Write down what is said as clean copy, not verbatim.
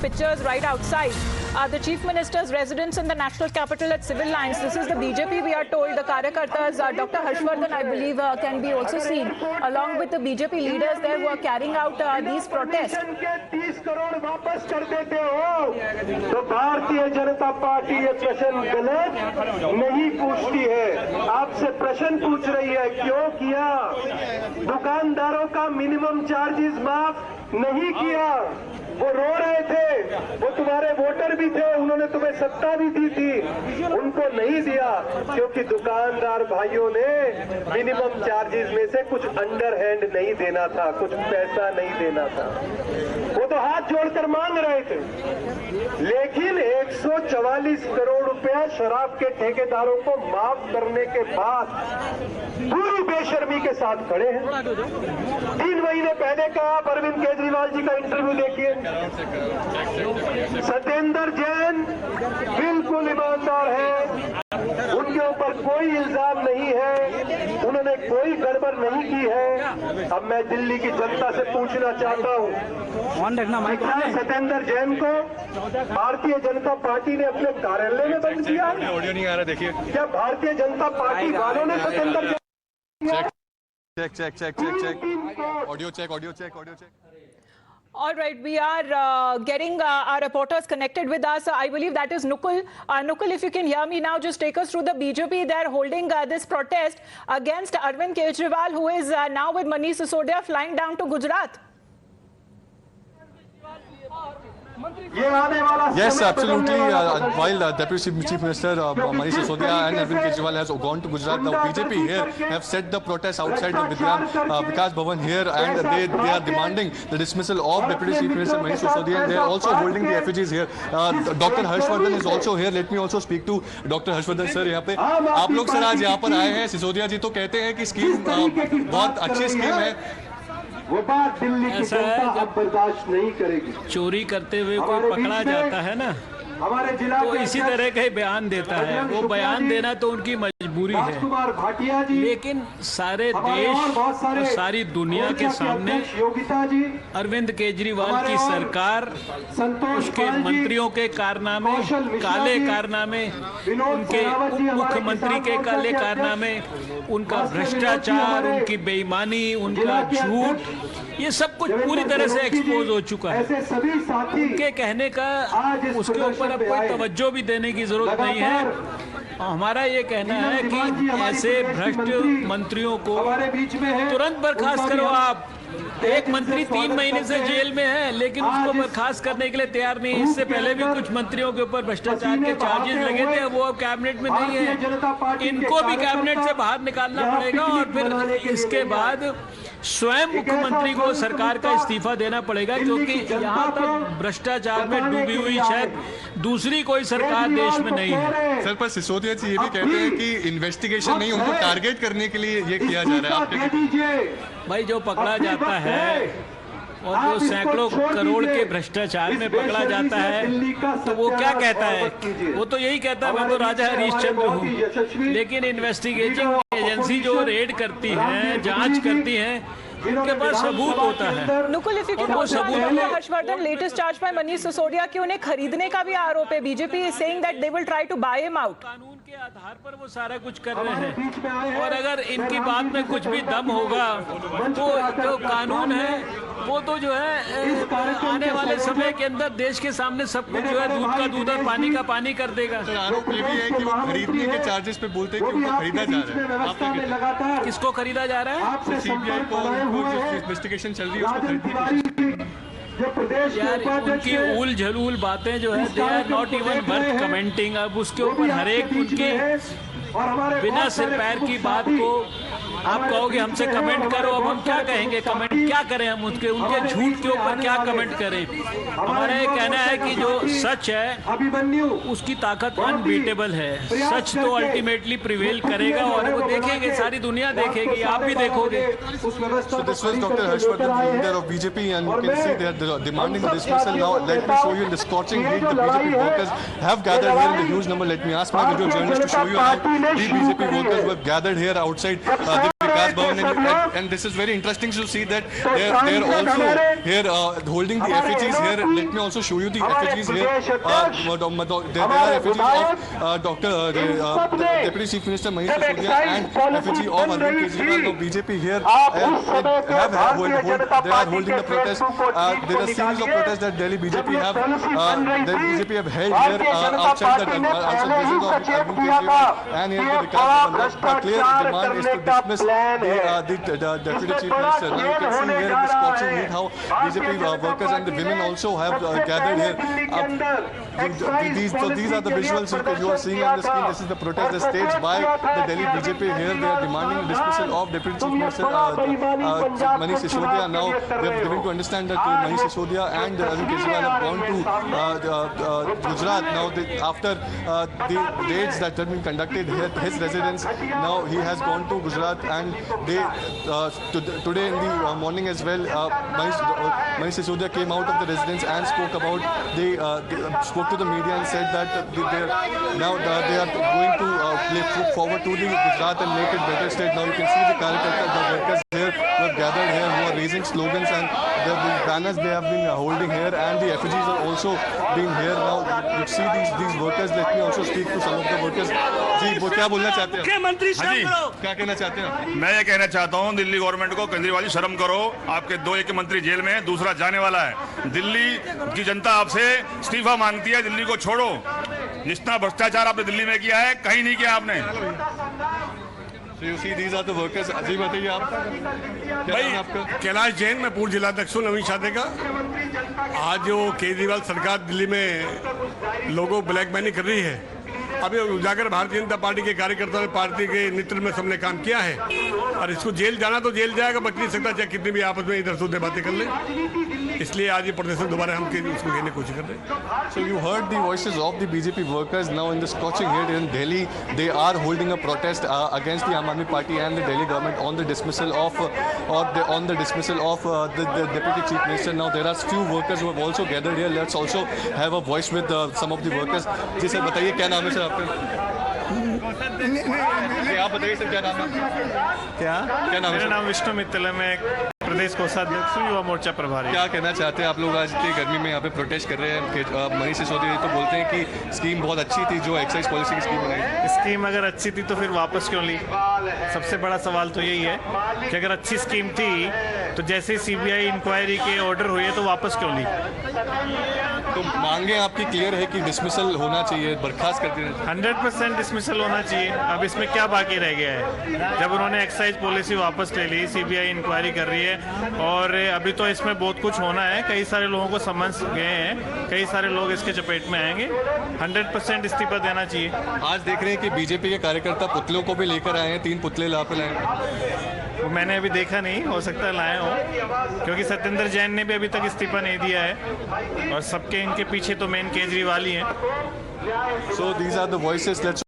Pictures right outside the Chief Minister's residence in the National Capital at Civil Lines. This is the BJP, we are told. The Karyakartas, Dr. Harshvardhan, I believe, can be also seen along with the BJP leaders there who are carrying out these protests. 30 crore वापस कर देते हो तो Bharatiya Janata party ये प्रश्न गलत नहीं पूछती है, आपसे प्रश्न पूछ रही है क्यों किया? दुकानदारों का मिनिमम चार्जेस माफ नहीं किया, वो रो रहे थे, वो तुम्हारे वोटर भी थे, उन्होंने तुम्हें सत्ता भी दी थी, उनको नहीं दिया क्योंकि दुकानदार भाइयों ने मिनिमम चार्जेस में से कुछ अंडर हैंड नहीं देना था, कुछ पैसा नहीं देना था, वो तो हाथ जोड़कर मांग रहे थे। लेकिन 144 करोड़ रुपया शराब के ठेकेदारों को माफ करने के बाद पूरी बेशर्मी के साथ खड़े हैं। 3 महीने पहले का आप अरविंद केजरीवाल जी का इंटरव्यू देखिए, सत्येंद्र जैन बिल्कुल ईमानदार है, उनके ऊपर कोई इल्जाम नहीं है, उन्होंने कोई गड़बड़ नहीं की है। अब मैं दिल्ली की जनता से पूछना चाहता हूं, क्या सत्येंद्र जैन को भारतीय जनता पार्टी ने अपने कार्यालय में बंद किया? ऑडियो नहीं आ रहा, देखिए। क्या भारतीय जनता पार्टी वालों ने Satyendra Jain check audio check. All right, we are getting our reporters connected with us. I believe that is Nukul. Nukul, if you can hear me now, just take us through the BJP. They're holding this protest against Arvind Kejriwal, who is now with Manish Sisodia flying down to Gujarat. Yes, absolutely. While Deputy Chief Minister Manish Sisodia and Arvind Kejriwal has gone to Gujarat, now BJP here have set the protest outside the Vikas Bhavan here, and they are demanding the dismissal of Deputy Chief Minister Manish Sisodia, and they are also holding the effigies here. Dr. Harshvardhan is also here. Let me also speak to Dr. Harshvardhan sir. यहाँ पे आप लोग sir आज यहाँ पर आए हैं, सिसोदिया जी तो कहते हैं कि स्कीम बहुत अच्छी स्कीम है, वो बात दिल्ली की जनता अब बर्दाश्त नहीं करेगी। चोरी करते हुए कोई पकड़ा जाता है ना, हमारे जिला तो इसी तरह का बयान देता है, वो बयान देना तो उनकी मजबूरी है, लेकिन सारे देश और सारी दुनिया के सामने अरविंद केजरीवाल की सरकार, उसके मंत्रियों के कारनामे, काले कारनामे, उनके उप मुख्यमंत्री के काले कारनामे, उनका भ्रष्टाचार, उनकी बेईमानी, उनका झूठ, ये सब कुछ पूरी तरह से एक्सपोज हो चुका है। उनके कहने का उसके ऊपर अब कोई तवज्जो भी देने की जरूरत नहीं है। हमारा ये कहना है कि ऐसे भ्रष्ट मंत्रियों को तुरंत बर्खास्त करो। आप एक मंत्री 3 महीने से जेल में है, लेकिन उसको बर्खास्त करने के लिए तैयार नहीं। इससे पहले भी कुछ मंत्रियों के ऊपर भ्रष्टाचार के चार्जेस लगे थे, वो अब कैबिनेट में नहीं है, इनको भी कैबिनेट से बाहर निकालना पड़ेगा, और फिर इसके बाद स्वयं मुख्यमंत्री को सरकार का इस्तीफा देना पड़ेगा, क्योंकि यहाँ तक भ्रष्टाचार में डूबी हुई शायद दूसरी कोई सरकार देश में नहीं है। सर, पर सिसोदिया जी ये भी कहते हैं कि इन्वेस्टिगेशन नहीं, उनको टारगेट करने के लिए ये किया जा रहा है। भाई, जो पकड़ा जाता है और जो सैकड़ों करोड़ के भ्रष्टाचार में पकड़ा जाता है, तो वो क्या कहता है? वो तो यही कहता है मैं तो राजा हरीशचंद्र हूँ। लेकिन इन्वेस्टिगेटिंग एजेंसी जो रेड करती है, जांच करती है, उनके पास सबूत होता है। Nukul, if you can also Harshvardhan, latest charge by Manish Sisodia कि उन्हें खरीदने का भी आरोप है। BJP is saying that they will try to buy him out. कानून के आधार पर वो सारा कुछ कर रहे हैं, और अगर इनकी बात में कुछ भी दम होगा तो जो कानून है वो तो जो है आने वाले समय के अंदर देश के सामने सब कुछ जो है दूध का दूध और पानी का पानी कर देगा। सर, आरोप ये भी है कि वो खरीदने के चार्जेस पे बोलते हैं कि उनको खरीदा जा रहा है। किसको खरीदा जा रहा है? सीबीआई को इन्वेस्टिगेशन चल रही है, उसको यार, उनकी ऊल झलूल बातें जो है they are not even worth commenting. अब उसके ऊपर हर एक उनके बिना सिर पैर की बात को आप कहोगे हमसे कमेंट करो, अब हम क्या कहेंगे? कमेंट क्या करें हम? उनके झूठ के ऊपर क्या कमेंट करें? हमारा ये कहना है कि जो सच है उसकी ताकत अनबीटेबल है। सच तो अल्टीमेटली प्रिवेल करेगा, और वो देखेंगे, सारी दुनिया देखेगी, आप भी देखोगे। So this was Dr. Harshvardhan, leader of BJP, and you can see they are demanding the dismissal. Now let me show you in the scorching heat the BJP workers have gathered here in the huge number. Let me ask my video journalist to show you how the BJP workers who have gathered here outside the Vikas Bhavan, and this is very interesting to see that they're also here holding the effigies here. Let me also show you the effigies here. There are effigies of Deputy Chief Minister Manish Sisodia and effigy of Arvind Kejriwal of BJP here. They are holding the protest. There are a series of protests that Delhi BJP have held here outside the residence of Arvind Kejriwal, and here the Vikas Bhavan. Clear demand is to dismiss the Deputy Chief Minister. Now you can see here in this scorching heat how BJP workers and the women also have gathered here. These are the visuals you are seeing on the screen. This is the protest that's staged by the Delhi BJP here. They are demanding the dismissal of Deputy Chief Minister Manish Sisodia. Now they are giving to understand that Manish Sisodia and Arvind Kejriwal have gone to Gujarat. Now after the raids that have been conducted at his residence, now he has gone to Gujarat, and today in the morning as well, Manish Sisodia came out of the residence and spoke about spoke to the media and said that they are going to look forward to the Gujarat and make it better state. Now you can see the workers here who have gathered here, who are raising slogans, and the banners they have been holding here, and the effigies are also being here. Now you see these workers. Let me also speak to some of the workers. जी वो क्या बोलना चाहते हैं? मुख्यमंत्री क्या कहना चाहते हैं? मैं ये कहना चाहता हूँ दिल्ली गवर्नमेंट को, केजरीवाल जी शर्म करो। आपके 2 एक मंत्री जेल में हैं, दूसरा जाने वाला है। दिल्ली की जनता आपसे इस्तीफा मांगती है, दिल्ली को छोड़ो। जितना भ्रष्टाचार आपने दिल्ली में किया है कहीं नहीं किया आपने। So you see these are the workers. जी बताइए आप। भाई कैलाश जैन, मैं पूर्व जिलाध्यक्ष हूँ नवीन शादे का। आज जो केजरीवाल सरकार दिल्ली में लोगों ब्लैकमेलिंग कर रही है, अभी उजागर भारतीय जनता पार्टी के कार्यकर्ताओं ने पार्टी के नेतृत्व में सबने काम किया है, और इसको जेल जाना तो जेल जाएगा, बच नहीं सकता चाहे कितनी भी आपस में इधर से उधर बातें कर ले। इसलिए आज ये प्रदर्शन दोबारा हम उसको घेरने की कोशिश कर रहे हैं। So you heard the voices of the BJP workers now in the scorching heat in Delhi. They are holding a protest against the Aam Aadmi Party and the Delhi government on the dismissal of the Deputy Chief Minister. Now there are few workers who have also gathered here. Let's also have a voice with some of the workers. जी sir बताइए क्या नाम है sir आपका? आप बताइए sir क्या नाम है? क्या नाम है? मेरा नाम विष्णु मित्तल है। मैं प्रदेश कोषाध्यक्ष हूँ, युवा मोर्चा प्रभारी। क्या कहना चाहते हैं आप लोग? आज इतनी गर्मी में यहाँ पे प्रोटेस्ट कर रहे हैं। मनीष सिसोदिया तो बोलते हैं कि स्कीम बहुत अच्छी थी, जो एक्साइज पॉलिसी की स्कीम बनाई। स्कीम अगर अच्छी थी तो फिर वापस क्यों ली? सबसे बड़ा सवाल तो यही है कि अगर अच्छी स्कीम थी तो जैसे सीबीआई इंक्वायरी के ऑर्डर हुए तो वापस क्यों ली? तो मांगे आपकी क्लियर है कि डिसमिसल होना चाहिए, बर्खास्त कर देना? 100% डिसमिसल होना चाहिए। अब इसमें क्या बाकी रह गया है? जब उन्होंने एक्साइज पॉलिसी वापस ले ली, सीबीआई इंक्वायरी कर रही है, और अभी तो इसमें बहुत कुछ होना है। कई सारे लोगों को समझ गए हैं, कई सारे लोग इसके चपेट में आएंगे। 100% इस्तीफा देना चाहिए। आज देख रहे हैं कि बीजेपी के कार्यकर्ता पुतलों को भी लेकर आए हैं, 3 पुतले ला कर लाए। वो मैंने अभी देखा नहीं, हो सकता है लाए हो, क्योंकि सत्येंद्र जैन ने भी अभी तक इस्तीफा नहीं दिया है, और सबके इनके पीछे तो मेन केजरीवाल ही हैं। So these are the voices. Let's